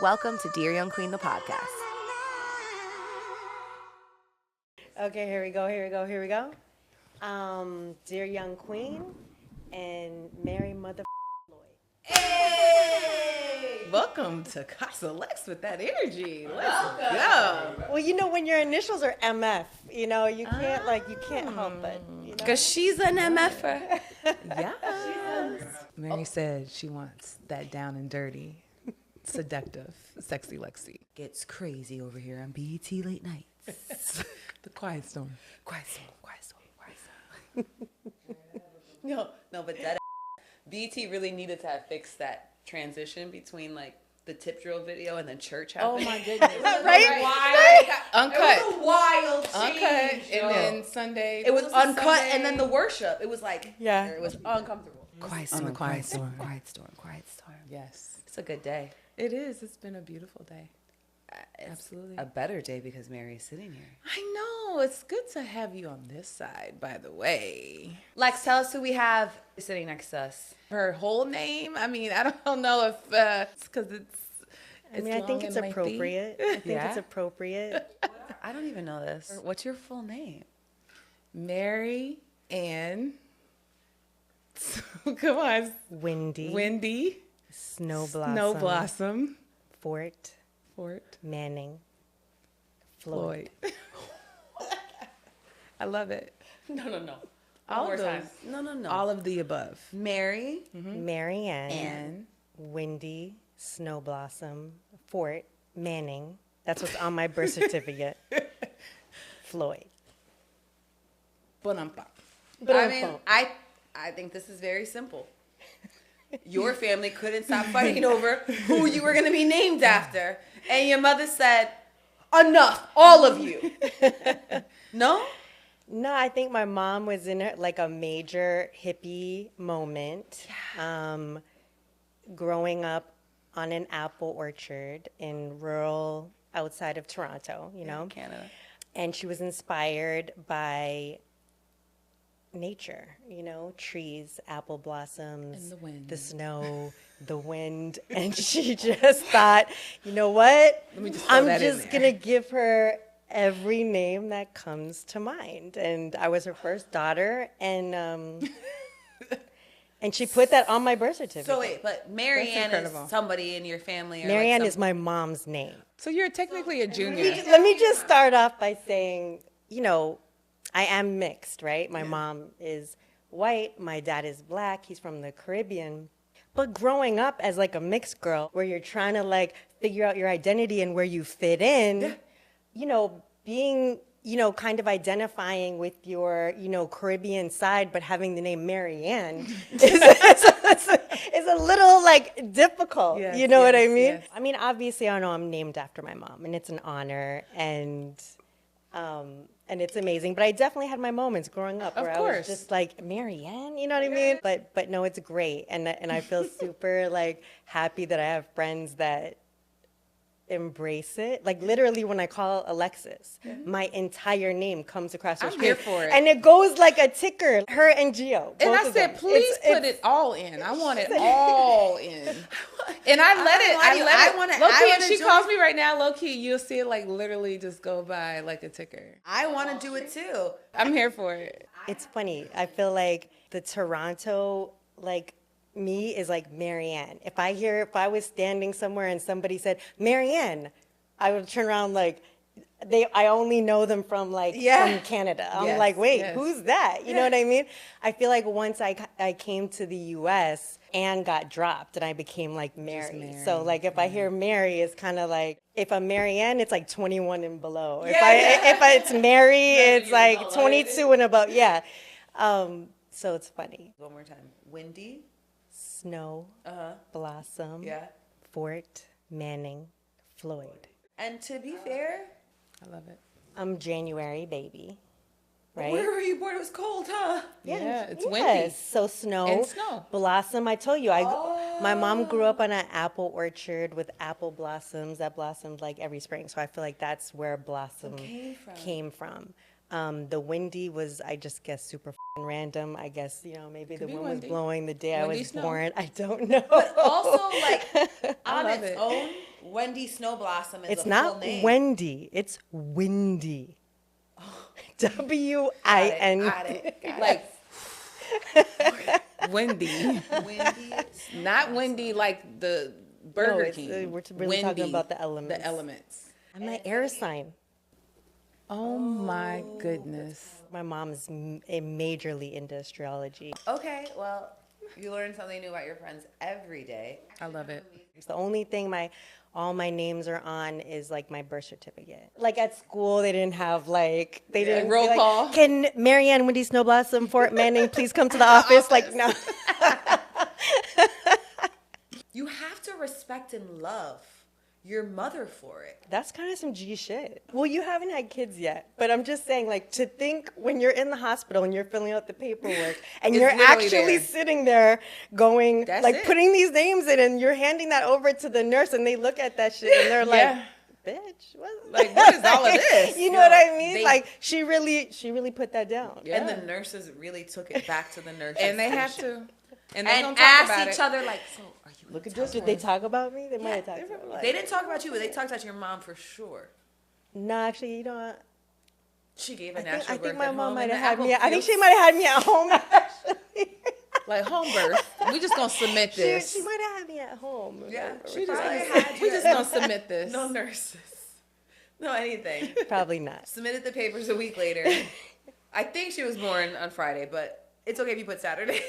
Welcome to Dear Young Queen, the podcast. Okay, here we go. Dear Young Queen and Mary Mother Floyd. Hey! Welcome to Casa Lex with that energy. Let's go. Well, you know, when your initials are MF, you know, you can't help it. You know? Because she's an MFer. Yes. Mary said she wants that down and dirty, seductive, sexy Lexi. Gets crazy over here on BET Late Nights. The Quiet Storm. Quiet Storm. No, but that BET really needed to have fixed that transition between like the tip drill video and then church happened. Oh my goodness. Right? Uncut. It was a wild Uncut. change. And then Sunday. It was uncut Sunday. and then the worship. It was like, Yeah. it was uncomfortable. Quiet On Storm. the Quiet Storm. Quiet Storm. Quiet Storm. Yes. It's a good day. It is. It's been a beautiful day. Absolutely. A better day because Mary's sitting here. I know. It's good to have you on this side, by the way. Lex, tell us who we have sitting next to us. Her whole name, I mean, I don't know if it's because it's I mean, I think it's appropriate. I think Yeah? it's appropriate. I don't even know this. What's your full name? Mary Ann. Come on. Wendy. Snow Blossom. Fort. Manning. Floyd. I love it. No. All more of time. those. No. All of the above. Mary Mary Ann. And Wendy. Snow Blossom. Fort. Manning. That's what's on my birth certificate. Floyd. Bonampa. I mean, I think this is very simple. Your family couldn't stop fighting over who you were going to be named after. And your mother said, enough, all of you. No? No, I think my mom was in like a major hippie moment. Growing up on an apple orchard in rural outside of Toronto, you know. Canada. And she was inspired by nature, you know, trees, apple blossoms, And the wind. the snow, the wind. And she just thought, you know what? Let me just throw I'm that in just there. going to give her every name that comes to mind. And I was her first daughter, and she put that on my birth certificate. So wait, but Mary That's Ann is incredible. somebody in your family? Or Mary like Ann is my mom's name. So you're technically a junior. Let me just start off by saying, you know, I am mixed, right? My mom is white, my dad is black, he's from the Caribbean. But growing up as like a mixed girl, where you're trying to like figure out your identity and where you fit in, you know, being, you know, kind of identifying with your, you know, Caribbean side, but having the name Mary Ann is a little like difficult. Yes, you know what I yes, mean? yes. I mean, obviously, I know I'm named after my mom, and it's an honor, and it's amazing. But I definitely had my moments growing up where I was course. just like, Mary Ann, you know what I mean? But no, it's great, and I feel super like happy that I have friends that embrace it. Like literally when I call Alexis, my entire name comes across her I'm screen. here for it. And it goes like a ticker, her and Gio. And both I of said, them. please It's- put it all in. I want it all in. And I let it. I wanna Low key, if she join. calls me right now, low key, you'll see it like literally just go by like a ticker. I want to do it too. I'm here for it. It's funny. I feel like the Toronto, like, me is like Mary Ann. If I was standing somewhere and somebody said, Mary Ann, I would turn around like, I only know them from like, from Canada. I'm Yes, like, wait, yes. who's that? You know what I mean? I feel like once I came to the U.S., Ann got dropped and I became like Mary. Mary, So like if I hear Mary, it's kind of like, if I'm Mary Ann, it's like 21 and below. If it's Mary, it's like 22 and above. Yeah. So it's funny. One more time. Wendy. Snow, Blossom, Yeah. Fort, Manning, Floyd. And to be fair, I love it. I'm January baby, right? where were you born? It was cold, huh? Yeah, it's yes. windy. So snow, And snow. Blossom. I told you, my mom grew up on an apple orchard with apple blossoms that blossomed like every spring. So I feel like that's where blossom Came from. came from. The windy was, I just guess, super random. I guess, maybe the be wind was windy. blowing the day I Windy was snow. born. I don't know. But also, like, on love its it. own, Wendy Snow Blossom is It's a full not name. windy. It's windy. Got WIN. it. Like windy, Windy. not windy like the Burger King. We're really talking Windy, about the elements. The elements. I'm an air sign. Oh my goodness. My mom's majorly into astrology. Okay, well, you learn something new about your friends every day. I love it. It's the only thing all my names are on is like my birth certificate. Like at school, they didn't have like didn't roll be like, call. Can Marianne Wendy Snowblossom Fort Manning please come to the office? Like no. You have to respect and love your mother for it. That's kind of some G shit. Well, you haven't had kids yet, but I'm just saying, like, to think when you're in the hospital and you're filling out the paperwork and It's you're literally actually there. sitting there going, That's like, it. putting these names in and you're handing that over to the nurse and they look at that shit and they're Yeah. like, bitch, what? Like, what is all of this? You know what I mean? they- like, she really put that down. Yeah. And the nurses really took it back to the nurses. And they have to. And they And don't talk about asked each it. other, like, so are you Look at gonna this Did one. they talk about me? They might have talked they about me. were They didn't talk about you, but they talked about your mom for sure. No, actually, you know what? She gave a I natural think birth my at mom home might in have the had me. I think Applefields. she might have had me at home, actually. Like home birth. We just gonna submit this. She might have had me at home. Yeah, She just probably gonna, had we you just at- gonna submit this. No nurses. No anything. Probably not. Submitted the papers a week later. I think she was born on Friday, but it's okay if you put Saturday.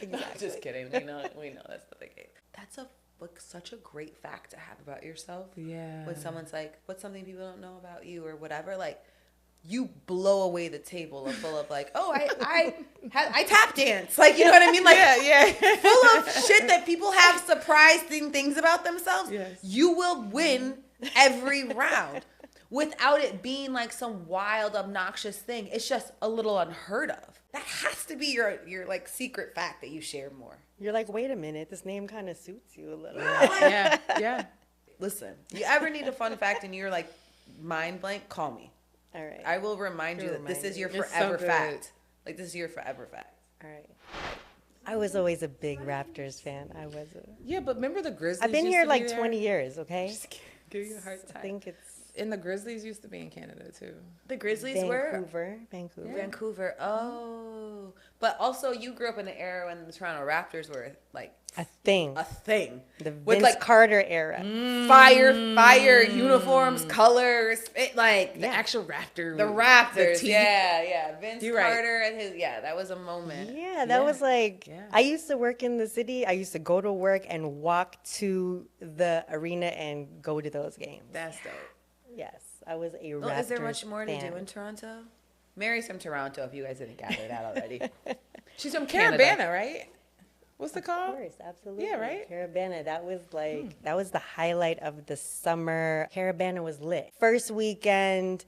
Exactly. Just kidding. We know that's not the case. That's such a great fact to have about yourself. Yeah. When someone's like, what's something people don't know about you or whatever, like you blow away the table full of like, oh, I tap dance. Like, you know what I mean? Like, yeah. full of shit that people have surprising things about themselves. Yes. You will win every round without it being like some wild, obnoxious thing. It's just a little unheard of. That has to be your like secret fact that you share more. You're like, wait a minute, this name kind of suits you a little. Yeah. Listen, you ever need a fun fact and you're like mind blank, call me. All right. I will remind you You'll that this remind is your me. It's so forever good. fact. Like, this is your forever fact. All right. I was always a big Raptors fan. Yeah, but remember the Grizzlies? I've been used here to like be there? 20 years, okay? Give you a hard I time. think it's And the Grizzlies used to be in Canada too. The Grizzlies were Vancouver. Vancouver. Oh. But also, you grew up in the era when the Toronto Raptors were like A thing. a thing. The With, Vince like, Carter era. Fire uniforms, colors, it like The actual Raptor. the Raptors. teeth. Yeah. Vince You're right. Carter and his that was a moment. Yeah, that was like, Yeah. I used to work in the city. I used to go to work and walk to the arena and go to those games. That's dope. Yes, I was a Well, Raptors is there much more to fan. do in Toronto? Mary's from Toronto, if you guys didn't gather that already. She's from Canada. Carabana, right? What's the Of call? course, absolutely. Yeah, right? Carabana, that was like, that was the highlight of the summer. Carabana was lit. First weekend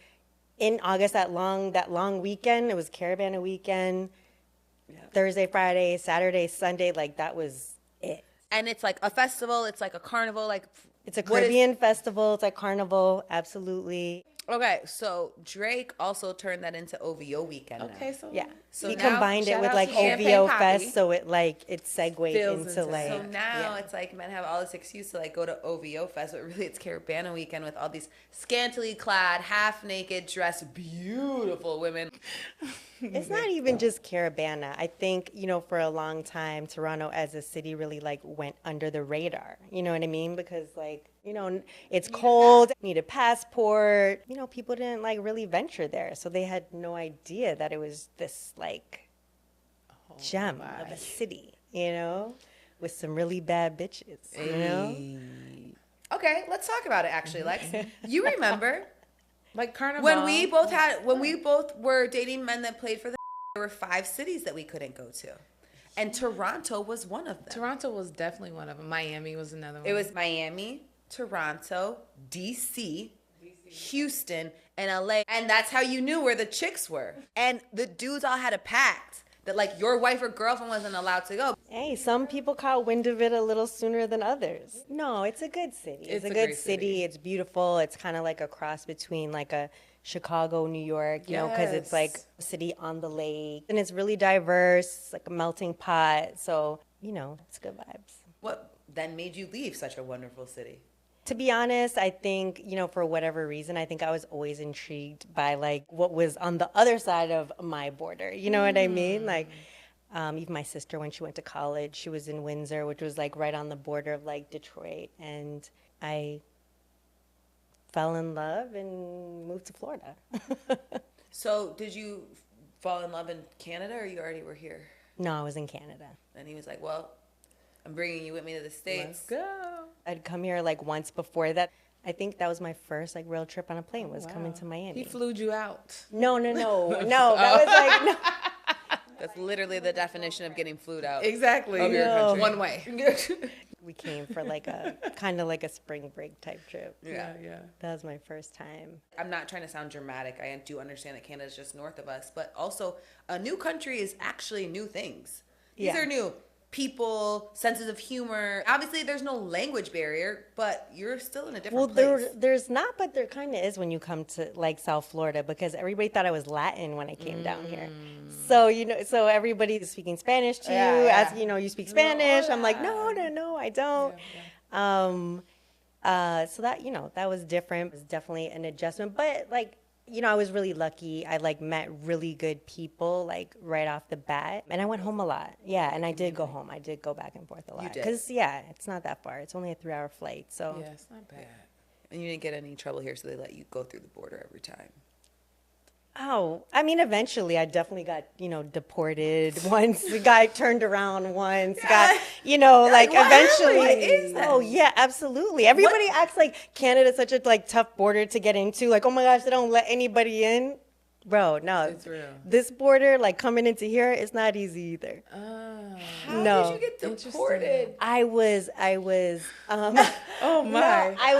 in August, that long weekend, it was Carabana weekend. Thursday, Friday, Saturday, Sunday, like that was it. And it's like a festival, it's like a carnival, like It's a what is- Caribbean festival. It's like carnival, absolutely. Okay, so Drake also turned that into OVO weekend. Okay, now. so Yeah. So he now- combined it shout with out like to Champagne OVO Poppy. Fest, so it segued Fills into into like. So now yeah. it's like men have all this excuse to like go to OVO Fest, but really it's Carabana weekend with all these scantily clad, half naked, dressed, beautiful women. It's not even just Carabana. I think, for a long time, Toronto as a city really like went under the radar. You know what I mean? Because like, it's cold, need a passport. People didn't like really venture there. So they had no idea that it was this like gem of a city, with some really bad bitches, Okay, let's talk about it actually, Lex. You remember like Carnival. when we both were dating men that played for the there were 5 cities that we couldn't go to. And Toronto was one of them. Toronto was definitely one of them. Miami was another one. It was Miami, Toronto, DC, Houston, and LA. And that's how you knew where the chicks were. And the dudes all had a pact that like your wife or girlfriend wasn't allowed to go. Hey, some people caught wind of it a little sooner than others. No, it's a good city. It's a good great city. It's beautiful. It's kind of like a cross between like a Chicago, New York, you know, because it's like Yes. a city on the lake. And it's really diverse, it's like a melting pot. So, you know, it's good vibes. What then made you leave such a wonderful city? To be honest, I think, you know, for whatever reason, I think I was always intrigued by like what was on the other side of my border. You know what I mean? Like, even my sister, when she went to college, she was in Windsor, which was like right on the border of like Detroit. And I fell in love and moved to Florida. So did you fall in love in Canada, or you already were here? No, I was in Canada. And he was like, well, I'm bringing you with me to the States. Let's go. I'd come here like once before that. I think that was my first like real trip on a plane was coming to Miami. He flew you out. No. That was like, no. That's literally the definition of getting flued out. Exactly. Of your country. One way. We came for like a kind of like a spring break type trip. Yeah. That was my first time. I'm not trying to sound dramatic. I do understand that Canada's just north of us, but also a new country is actually new things. These Yeah. are new people, senses of humor. Obviously, there's no language barrier, but you're still in a different place. There's not, but there kind of is when you come to like South Florida because everybody thought I was Latin when I came down here. So, you know, so everybody is speaking Spanish to you, as you know, you speak Spanish. I'm like, no, I don't. So that, you know, that was different. It was definitely an adjustment, but like, you know, I was really lucky. I like met really good people like right off the bat, and I went home a lot. Yeah, and I did go home. I did go back and forth a lot did? because it's not that far. It's only a 3-hour flight. So Yeah, it's not bad. And you didn't get any trouble here, so they let you go through the border every time. Oh, I mean, eventually I definitely got, you know, deported once. The guy turned around once, got, you know, like what? eventually. What is that? Oh, yeah, absolutely. Everybody acts like Canada's such a like tough border to get into. Like, oh my gosh, they don't let anybody in. Bro, no. It's real. This border, like coming into here, it's not easy either. How No. did you get deported? I was, Oh my. no, I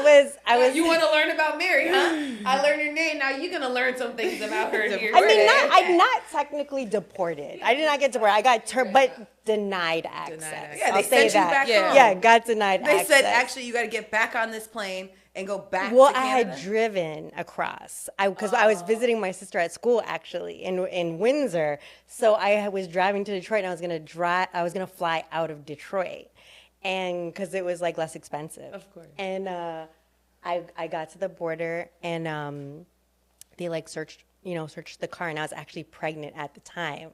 was. You want to learn about Mary, huh? I learned her name. Now you're gonna learn some things about her here. I mean, I'm not technically deported. I did not get deported. I got but denied access. access. Yeah, I'll they say sent you that. back Yeah. home. Yeah, got denied They access. said, actually, you got to get back on this plane and go back Well, to I Canada. had driven across because I was visiting my sister at school actually in Windsor. So I was driving to Detroit and I was gonna fly out of Detroit, and because it was like less expensive. Of course. And I got to the border and they like searched the car, and I was actually pregnant at the time,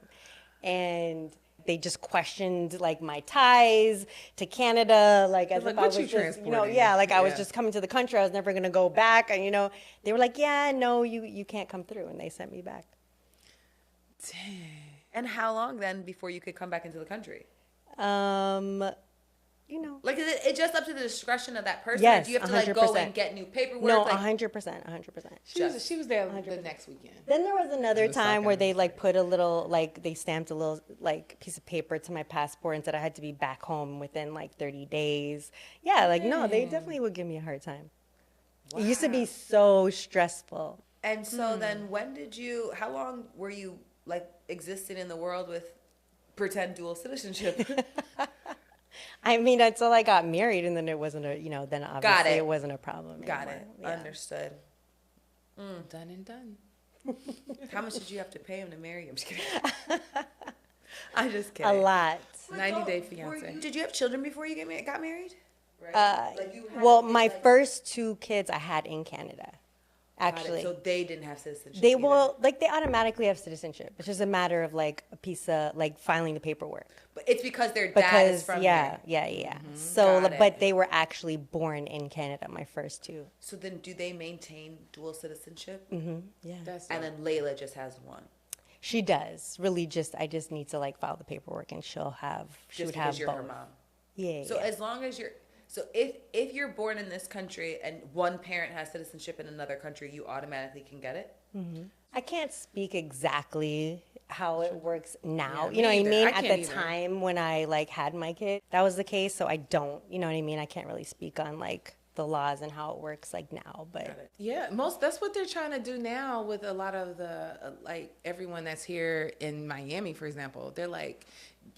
and they just questioned like my ties to Canada, like as like, if I what was you just, transporting? like I was Yeah. just coming to the country. I was never gonna go back, and they were like, yeah, no, you can't come through, and they sent me back. And how long then before you could come back into the country? Like Like, is it just up to the discretion of that person? Yes, or do you have to like go 100%. and get new paperwork? no, like, 100%. She was there the next weekend. Then there was another the time where second. they like put a little they stamped a little like piece of paper to my passport and said I had to be back home within like 30 days. Yeah, like no, they definitely would give me a hard time. It used to be so stressful. And so then how long were you like existing in the world with pretend dual citizenship? I mean, until I got married, and then it wasn't then obviously it. it wasn't a problem. Got it. anymore. Yeah. Understood. Done and done. How much did you have to pay him to marry you? I'm just kidding. I'm just A kidding. lot. 90-day fiance. Did you have children before you got married? Well, my first 2 kids I had in Canada, actually. So they didn't have citizenship. They either. will they automatically have citizenship. It's just a matter of like a piece of like filing the paperwork. But it's because their dad is from yeah, here. yeah. So, Got it. but they were actually born in Canada. My first 2. So then, do they maintain dual citizenship? Yeah, That's And then Layla just has one. she does. Really, I just need to like file the paperwork, and she Just would because have you're both. her mom. Yeah. So yeah. as long as if you're born in this country and one parent has citizenship in another country, you automatically can get it. I can't speak exactly how it works now. Yeah, you know what me I either. mean? I At can't the either. time when I like had my kid, that was the case. So I don't. You know what I mean? I can't really speak on like the laws and how it works like now. But Yeah, that's what they're trying to do now with a lot of the like everyone that's here in Miami, for example. They're like,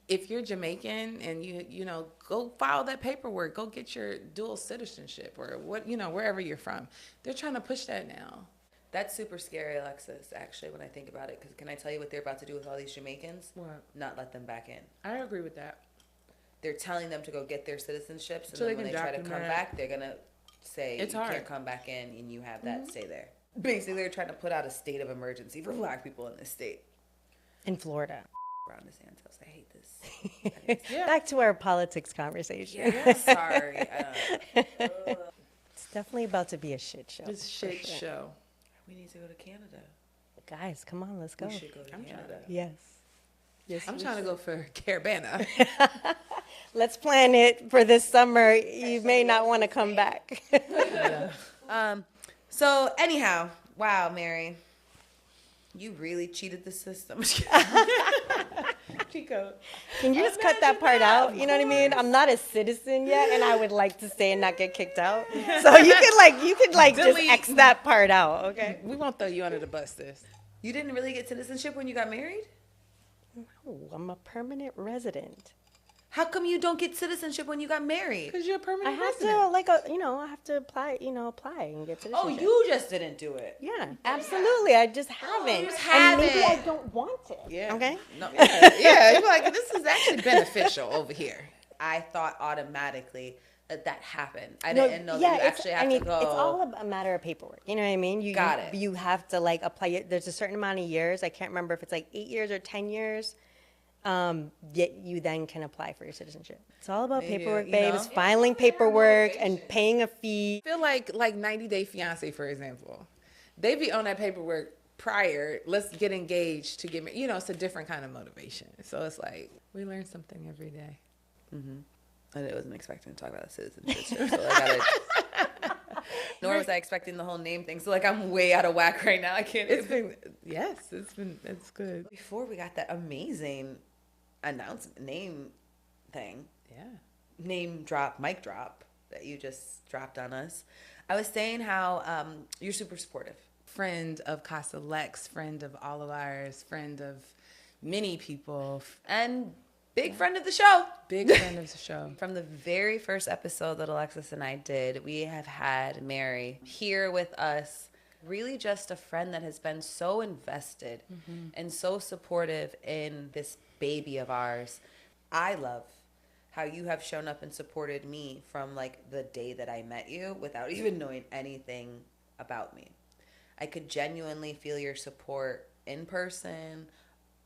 if you're Jamaican and you know, go file that paperwork, go get your dual citizenship or wherever you're from. They're trying to push that now. That's super scary, Alexis, actually, when I think about it. Because can I tell you what they're about to do with all these Jamaicans? What? Not let them back in. I agree with that. They're telling them to go get their citizenships, and So then they when can they try to come document. back, they're going to say, It's you hard. can't come back in, and you have that, stay there. Basically, they're trying to put out a state of emergency for black people in this state. In Florida. Ron DeSantis, I hate this. Yeah. Back to our politics conversation. Yeah, sorry. It's definitely about to be a shit show. It's a shit show. We need to go to Canada. Guys, come on, let's go. We should go to Canada. Yes. Yes. I'm trying to go for Caravana. Let's plan it for this summer. You may not want to come back. So anyhow, wow, Mary, you really cheated the system. Chico. Can you just cut that part out? You know what I mean? I'm not a citizen yet, and I would like to stay and not get kicked out. So you could just Delete. X that part out, okay? We won't throw you under the bus, sis. You didn't really get citizenship when you got married? Oh, I'm a permanent resident. How come you don't get citizenship when you got married? Because you're a I permanent have resident. I have to apply and get citizenship. Oh, you just didn't do it. Yeah, absolutely. I just haven't. just And maybe I haven't. don't want it. Yeah. Okay? No. Yeah, you're like, this is actually beneficial over here. I thought automatically that happened. I didn't know that you actually have to go. It's all a matter of paperwork. You know what I mean? Got it. You have to apply it. There's a certain amount of years. I can't remember if it's 8 years or 10 years. Yet you then can apply for your citizenship. It's all about Maybe, paperwork, you babe. know? It's filing paperwork and paying a fee. I feel like 90 Day Fiance, for example. They be on that paperwork prior. Let's get engaged to get married. It's a different kind of motivation. So it's like, we learn something every day. I wasn't expecting to talk about citizenship, so I gotta. Nor was I expecting the whole name thing. So I'm way out of whack right now. I can't. It's good. Before we got that amazing announcement name thing, Yeah. name drop, mic drop that you just dropped on us. I was saying how you're super supportive. Friend of Casa Lex, friend of all of ours, friend of many people, And big friend of the show. big friend of the show. From the very first episode that Alexis and I did, we have had Mary here with us. Really just a friend that has been so invested and so supportive in this baby of ours. I love how you have shown up and supported me from the day that I met you without even knowing anything about me. I could genuinely feel your support in person,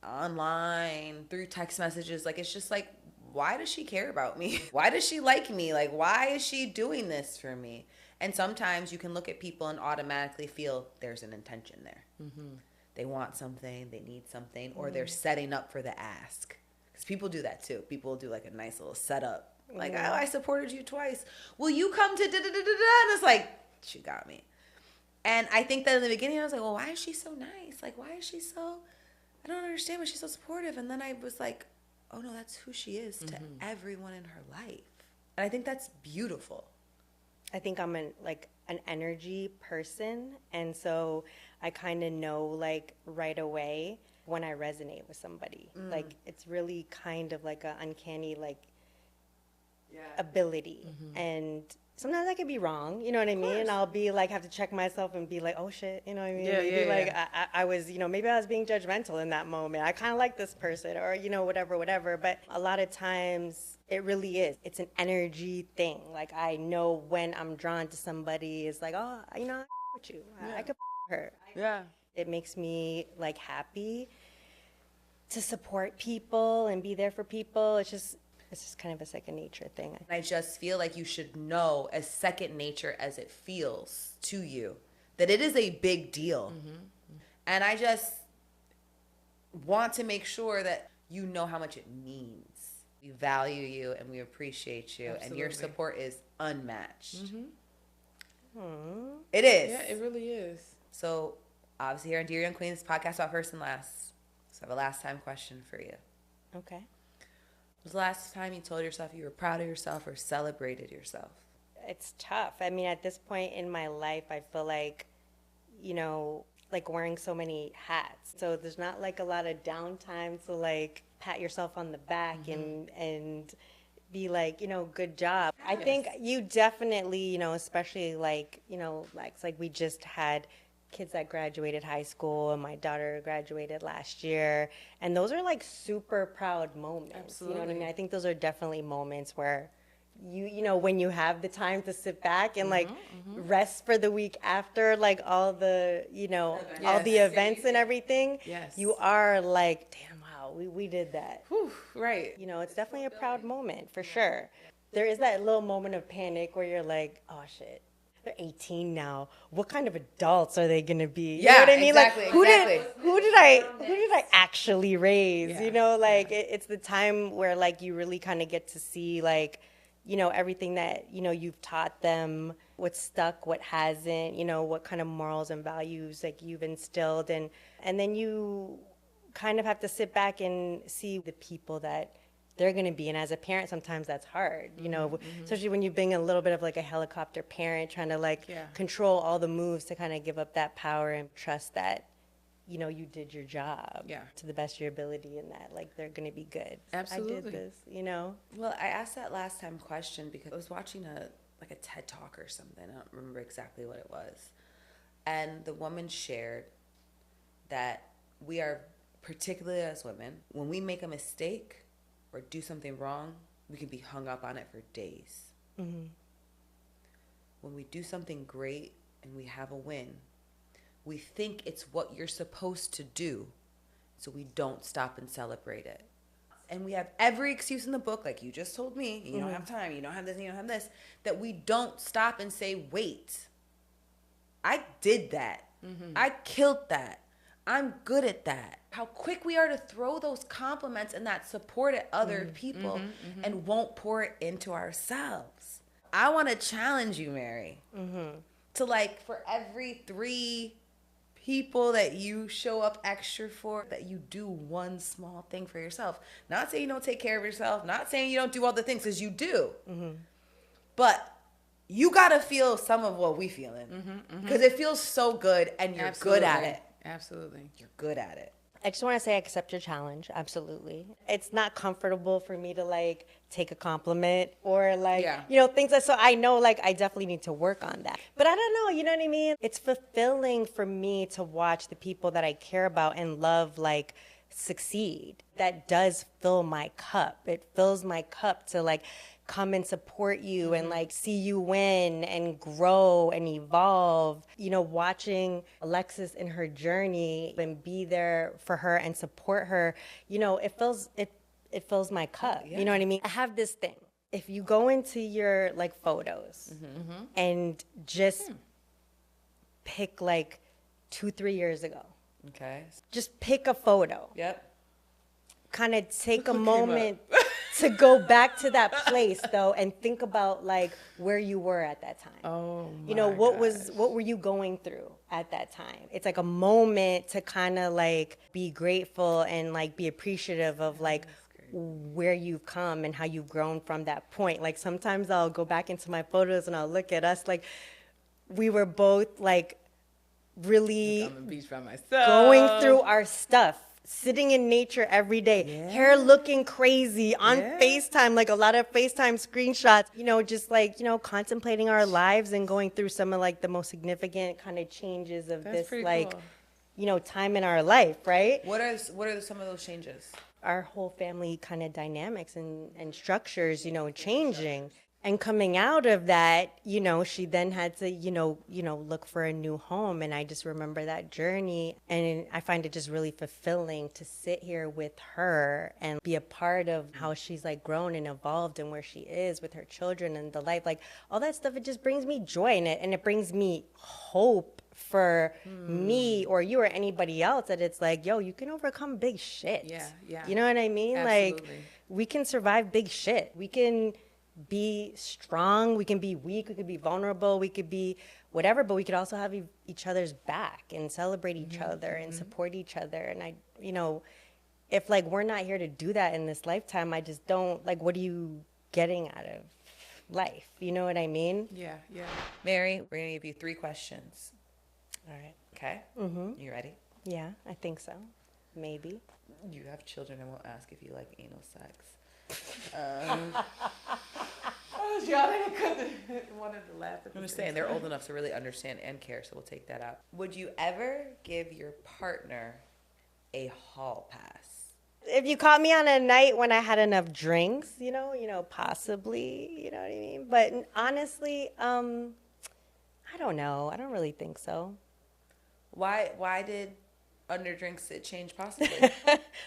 online, through text messages. It's just why does she care about me? Why does she like me? Why is she doing this for me? And sometimes you can look at people and automatically feel there's an intention there. They want something, they need something, or they're setting up for the ask. Because people do that too. People do a nice little setup. Oh, I supported you twice. Will you come to da-da-da-da-da? And it's she got me. And I think that in the beginning I was well, why is she so nice? Why is she so, I don't understand why she's so supportive. And then I was oh no, that's who she is to everyone in her life. And I think that's beautiful. I think I'm an energy person, and so I kind of know right away when I resonate with somebody. It's really kind of an uncanny ability, and sometimes I could be wrong. You know what I mean? And I'll be have to check myself and be oh shit. You know what I mean? Yeah, maybe I was maybe I was being judgmental in that moment. I kind of like this person, or whatever. But a lot of times it really is. It's an energy thing. I know when I'm drawn to somebody. It's oh, I with you. I could her. Yeah. It makes me happy to support people and be there for people. It's just kind of a second nature thing. I just feel you should know, as second nature as it feels to you, that it is a big deal. And I just want to make sure that you know how much it means. We value you and we appreciate you. Absolutely. And your support is unmatched. It is. Yeah, it really is. So obviously here on Dear Young Queen, this podcast about first and last. So I have a last time question for you. Okay. When was the last time you told yourself you were proud of yourself or celebrated yourself? It's tough. I mean, at this point in my life, I feel wearing so many hats. So there's not a lot of downtime to pat yourself on the back and be good job. I think you definitely, especially we just had kids that graduated high school, and my daughter graduated last year. And those are like super proud moments. Absolutely. You know what I mean? I think those are definitely moments where you know, when you have the time to sit back and like rest for the week after like all the, you know, all the events and everything, Yes. you are like, damn, wow, we did that. Whew, right. You know, it's definitely a proud moment for sure. There is that little moment of panic where you're like, oh shit, they're 18 now. What kind of adults are they gonna be? You know what I mean? Exactly, like who exactly. did I actually raise? Yeah, You know, like it's the time where like you really kind of get to see like, you know, everything that, you know, you've taught them, what's stuck, what hasn't, you know, what kind of morals and values like you've instilled, and then you kind of have to sit back and see the people that they're going to be. And as a parent, sometimes that's hard, you know, especially when you've been a little bit of like a helicopter parent trying to like control all the moves to kind of give up that power and trust that, you know, you did your job to the best of your ability and that like they're going to be good. Absolutely. I did this, you know. Well, I asked that last time question because I was watching a TED Talk or something. I don't remember exactly what it was. And the woman shared that we are, particularly as women, when we make a mistake or do something wrong, we can be hung up on it for days. When we do something great and we have a win, we think it's what you're supposed to do, so we don't stop and celebrate it. And we have every excuse in the book, like you just told me, you don't have time, you don't have this, you don't have this, that we don't stop and say, wait, I did that. I killed that. I'm good at that. How quick we are to throw those compliments and that support at other people and won't pour it into ourselves. I want to challenge you, Mary, to like for every 3 people that you show up extra for, that you do one small thing for yourself. Not saying you don't take care of yourself, not saying you don't do all the things, because you do. But you got to feel some of what we feeling, because it feels so good and you're good at it. Absolutely. You're good at it. I just want to say I accept your challenge. Absolutely. It's not comfortable for me to like take a compliment or like, you know, things that, so I know like I definitely need to work on that. But I don't know, you know what I mean? It's fulfilling for me to watch the people that I care about and love like succeed. That does fill my cup. It fills my cup to like come and support you and like see you win and grow and evolve. You know, watching Alexis in her journey and be there for her and support her, you know, it fills my cup. You know what I mean? I have this thing. If you go into your like photos and just pick like 2-3 years ago. Okay. Just pick a photo. Yep. Kind of take a moment to go back to that place though and think about like where you were at that time. Oh, you know, what were you going through at that time? It's like a moment to kind of like be grateful and like be appreciative of like where you've come and how you've grown from that point. Like sometimes I'll go back into my photos and I'll look at us like we were both like really On the beach by myself. going through our stuff, sitting in nature every day, hair looking crazy on FaceTime, like a lot of FaceTime screenshots, you know, just like, you know, contemplating our lives and going through some of like the most significant kind of changes of this like, you know, time in our life, right? What are some of those changes? Our whole family kind of dynamics and structures, you know, changing. And coming out of that, you know, she then had to, you know, look for a new home. And I just remember that journey. And I find it just really fulfilling to sit here with her and be a part of how she's like grown and evolved and where she is with her children and the life, like all that stuff. It just brings me joy in it. And it brings me hope for me or you or anybody else that it's like, yo, you can overcome big shit. Yeah. You know what I mean? Absolutely. Like we can survive big shit. We can be strong, we can be weak, we could be vulnerable, we could be whatever, but we could also have each other's back and celebrate each other and support each other. And I, you know, if like we're not here to do that in this lifetime, I just don't, like, what are you getting out of life? You know what I mean? Yeah. Mary, we're gonna give you 3 questions. All right. Okay? You ready? Yeah, I think so. Maybe. You have children. I won't ask if you like anal sex. Y'all wanted to laugh at I'm just saying, they're old enough to really understand and care, so we'll take that out. Would you ever give your partner a hall pass? If you caught me on a night when I had enough drinks, possibly, you know what I mean? But honestly, I don't know. I don't really think so. Why did under drinks it change possibly?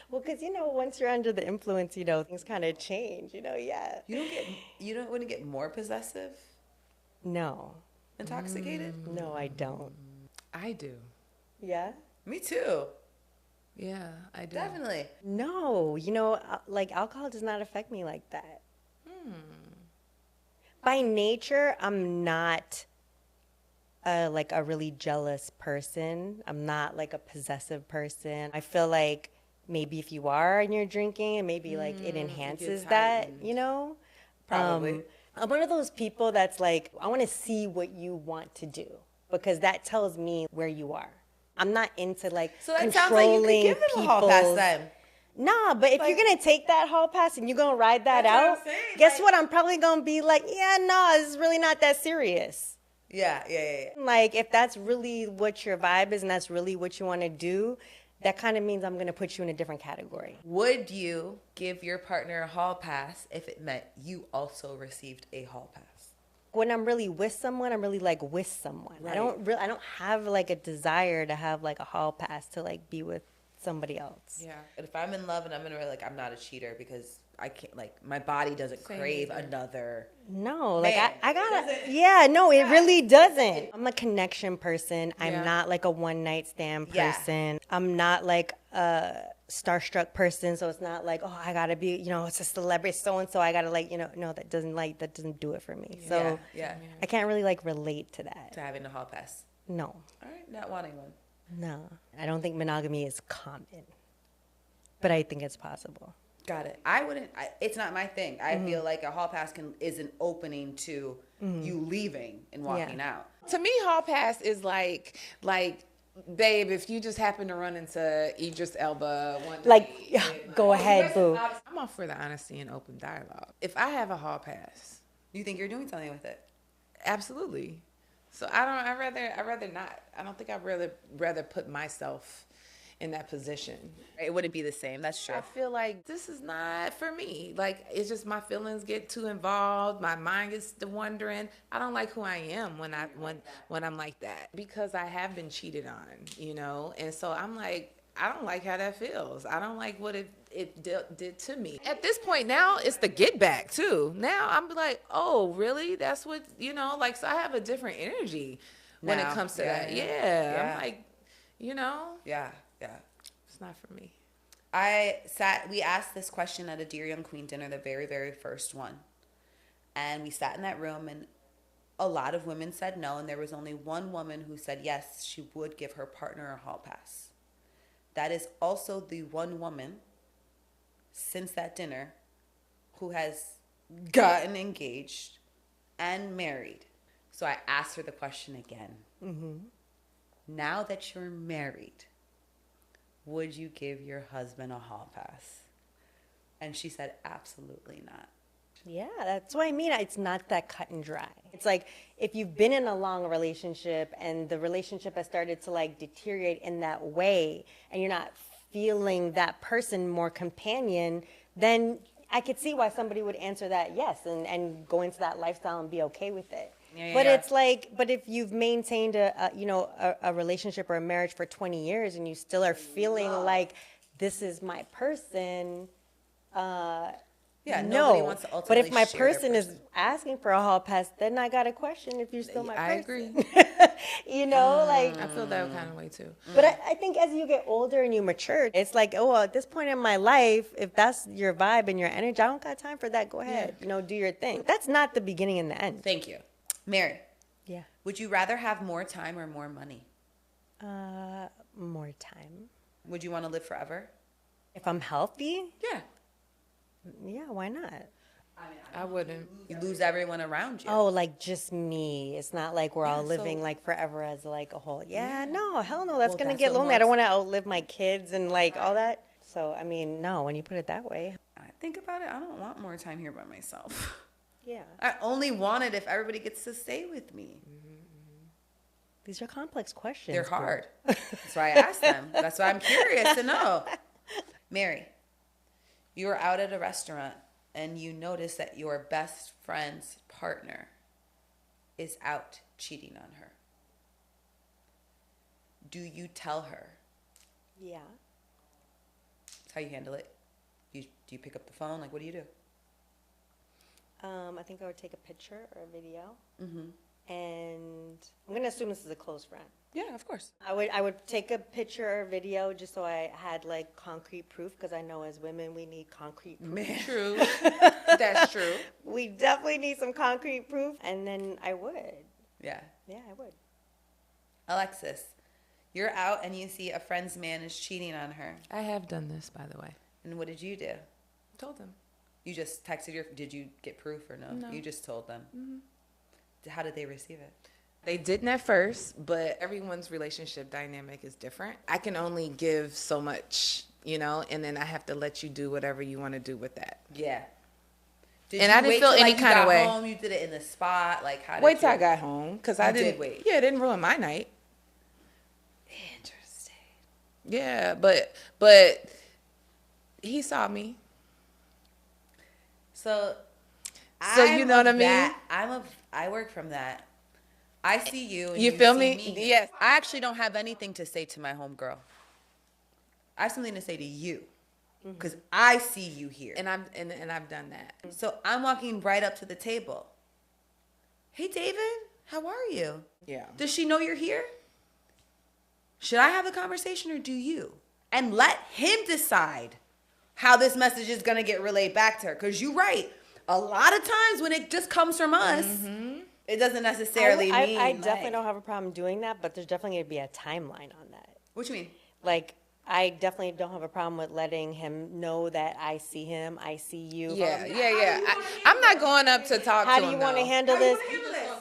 Well, because, once you're under the influence, things kind of change, yeah. You don't want to get more possessive? No. Intoxicated? No, I don't. I do. Yeah? Me too. Yeah, I do. Definitely. No, like alcohol does not affect me like that. By nature, I'm not like a really jealous person. I'm not like a possessive person. I feel like maybe if you are and you're drinking, and maybe like it enhances that, Probably. I'm one of those people that's like, I want to see what you want to do because that tells me where you are. I'm not into like So that sounds like you could give them a hall pass then. Nah, but if you're going to take that hall pass and you're going to ride that That's out, what I'm saying, guess what? I'm probably going to be like, yeah, no, this is really not that serious. Yeah. Like, if that's really what your vibe is and that's really what you want to do, that kind of means I'm going to put you in a different category. Would you give your partner a hall pass if it meant you also received a hall pass? When I'm really with someone, I'm really like with someone. Right. I don't have like a desire to have like a hall pass to like be with somebody else. Yeah. And if I'm in love and I'm in a like, I'm not a cheater because I can't, like, my body doesn't crave another. No, like Man, I gotta, yeah, no, it really doesn't. I'm a connection person. I'm not like a one night stand person. I'm not like a starstruck person. So it's not like, oh, I gotta be, it's a celebrity so-and-so. I gotta like, no, that doesn't do it for me. So Yeah. I can't really like relate to that. To having a hall pass. No, All right. Not wanting one. no. I don't think monogamy is common, but I think it's possible. Got it. It's not my thing. I feel like a hall pass is an opening to you leaving and walking out. To me, hall pass is like, babe, if you just happen to run into Idris Elba one Like, night, go ahead, boo. I'm all for the honesty and open dialogue. If I have a hall pass, You think you're doing something with it? absolutely. So I'd rather not. I don't think I'd rather put myself in that position. It wouldn't be the same. That's true. I feel like this is not for me. Like, it's just my feelings get too involved. My mind gets to wondering. I don't like who I am when I'm like that because I have been cheated on, And so I'm like, I don't like how that feels. I don't like what it did to me. At this point now, it's the get back too. Now I'm like, oh, really? That's what, so I have a different energy when it Now. comes to Yeah, that. yeah. Yeah. Yeah. I'm like, Yeah. it's not for me. We asked this question at a Dear Young Queen dinner, the very, very first one. And we sat in that room and a lot of women said no. And there was only one woman who said yes, she would give her partner a hall pass. That is also the one woman since that dinner who has gotten engaged and married. So I asked her the question again. Now that you're married, would you give your husband a hall pass? And she said, absolutely not. Yeah, that's what I mean. It's not that cut and dry. It's like if you've been in a long relationship and the relationship has started to like deteriorate in that way and you're not feeling that person more companion, then I could see why somebody would answer that yes and go into that lifestyle and be okay with it. But it's like, but if you've maintained a relationship or a marriage for 20 years and you still are feeling like this is my person, Yeah, no. nobody wants to But ultimately if my share their person is asking for a hall pass, then I got to question if you're still my I person. agree. Like. I feel that kind of way too. But I think as you get older and you mature, it's like, oh, well, at this point in my life, if that's your vibe and your energy, I don't got time for that. Go ahead, do your thing. That's not the beginning and the end. Thank you. Mary, Yeah. would you rather have more time or more money? More time. Would you want to live forever? If I'm healthy, Yeah. why not? I wouldn't. You lose everyone around you. Oh, like just me. It's not like we're all living like forever as like a whole. Yeah, no, hell no. That's Well, gonna that's get what lonely. I don't most- want to outlive my kids and like all that. So I mean, no. When you put it that way, think about it, I don't want more time here by myself. Yeah. I only want it if everybody gets to stay with me. These are complex questions. They're hard. That's why I asked them. That's why I'm curious to know. Mary, you were out at a restaurant and you notice that your best friend's partner is out cheating on her. Do you tell her? Yeah. That's how you handle it. Do you pick up the phone? Like, what do you do? I think I would take a picture or a video. And I'm going to assume this is a close friend. Yeah, of course. I would take a picture or video just so I had like concrete proof, because I know as women we need concrete proof. Man. True. That's true. We definitely need some concrete proof, and then I would. Yeah. Yeah, I would. Alexis, you're out and you see a friend's man is cheating on her. I have done this, by the way. And what did you do? Told them. You just texted did you get proof or no? No. You just told them. How did they receive it? They didn't at first, but everyone's relationship dynamic is different. I can only give so much, and then I have to let you do whatever you want to do with that. Yeah. And I didn't feel any kind of way. Home, you did it in the spot, like how did Wait till I got home, because I didn't wait. Yeah, it didn't ruin my night. Interesting. Yeah, but he saw me. So you know what I mean? I work from that. I see you. And You feel see me? Yes. I actually don't have anything to say to my homegirl. I have something to say to you, because I see you here. And I've done that. So I'm walking right up to the table. Hey, David, how are you? Yeah. Does she know you're here? Should I have the conversation or do you? And let him decide how this message is going to get relayed back to her. Because you're right. A lot of times when it just comes from us, it doesn't necessarily mean. I definitely don't have a problem doing that, but there's definitely going to be a timeline on that. What you mean? Like, I definitely don't have a problem with letting him know that I see him, I see you. Yeah. I'm not going up to talk to him. How do you want to handle this?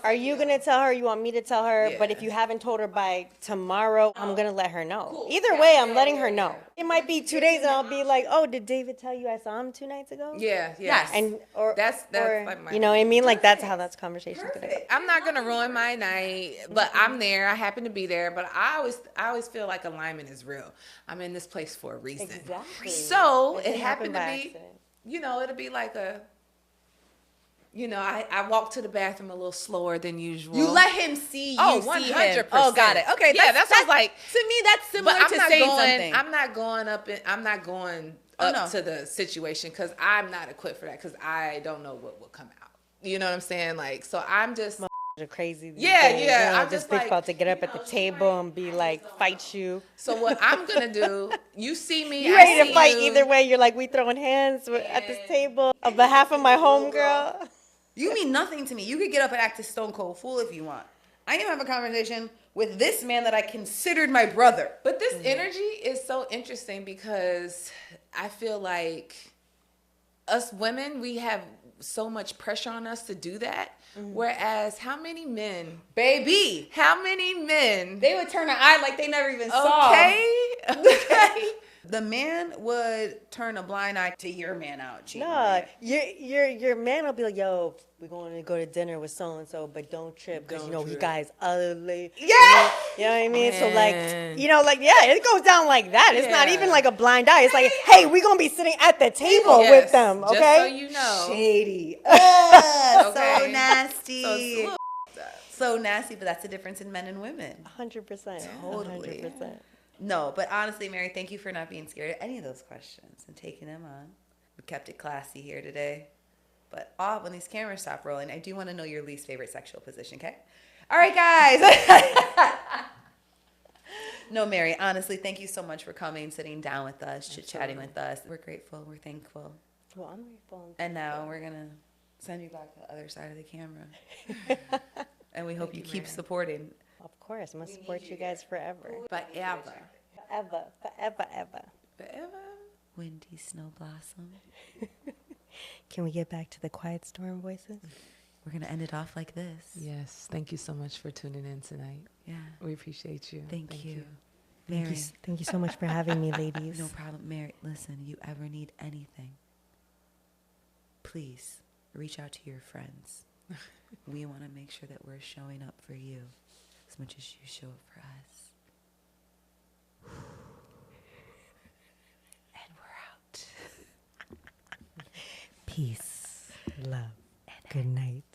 Are you going to tell her? You want me to tell her? Yeah. But if you haven't told her by tomorrow, I'm going to let her know. Either way, I'm letting her know. It might be 2 days and I'll be like, oh, did David tell you I saw him 2 nights ago? Yeah. And That's or, like my, you know what I mean? Like, that's how that's conversation's going to go. I'm not gonna ruin my night, but I'm there. I happen to be there, but I always feel like alignment is real. I'm in this place for a reason. Exactly. So it didn't happened to happen by be, accident. it'll be like I walk to the bathroom a little slower than usual. You let him see you. Oh, see 100%. him. Oh, got it. Okay, Yeah, that's what I was like. To me, that's similar But to saying something. I'm not going up to the situation, because I'm not equipped for that, because I don't know what will come out. You know what I'm saying? Like, so I'm just. Are crazy. Yeah. You know, I'm this just bitch like, about to get up at the table and be like, fight you. So what I'm gonna do? You see me. You I ready to see fight you. either way? You're like, we throwing hands at this table on behalf of my homegirl. You mean nothing to me. You could get up and act a stone cold fool if you want. I need to have a conversation with this man that I considered my brother. But this energy is so interesting, because I feel like us women, we have so much pressure on us to do that. Whereas how many men, Baby, they would turn an eye like they never even saw. okay. The man would turn a blind eye to your man out cheating. Nah, your man will be like, yo, we're going to go to dinner with so and so, but don't trip, because you know he got his other lady. Yeah. You know what I mean? So Man. like, it goes down like that. It's not Yeah. even like a blind eye. It's like, hey, we're gonna be sitting at the table Yes, with them, okay? Just so you know. Shady. Okay. So nasty. So it's a little So nasty, but that's the difference in men and women. 100%. Totally. 100%. No, but honestly, Mary, thank you for not being scared of any of those questions and taking them on. We kept it classy here today. But when these cameras stop rolling, I do want to know your least favorite sexual position, okay? All right, guys. No, Mary, honestly, thank you so much for coming, sitting down with us, chit-chatting with us. We're grateful. We're thankful. Well, I'm grateful. And now we're going to send you back to the other side of the camera. And we hope you keep supporting. Of course, I'm gonna support you guys forever. Forever. Forever. Windy snow blossom. Can we get back to the quiet storm voices? We're going to end it off like this. Yes. Thank you so much for tuning in tonight. Yeah. We appreciate you. Thank you. Thank Mary. you, thank you so much for having me, ladies. No problem. Mary, listen, you ever need anything, please reach out to your friends. We want to make sure that we're showing up for you as much as you show up for us. And we're out. Peace, love, good night.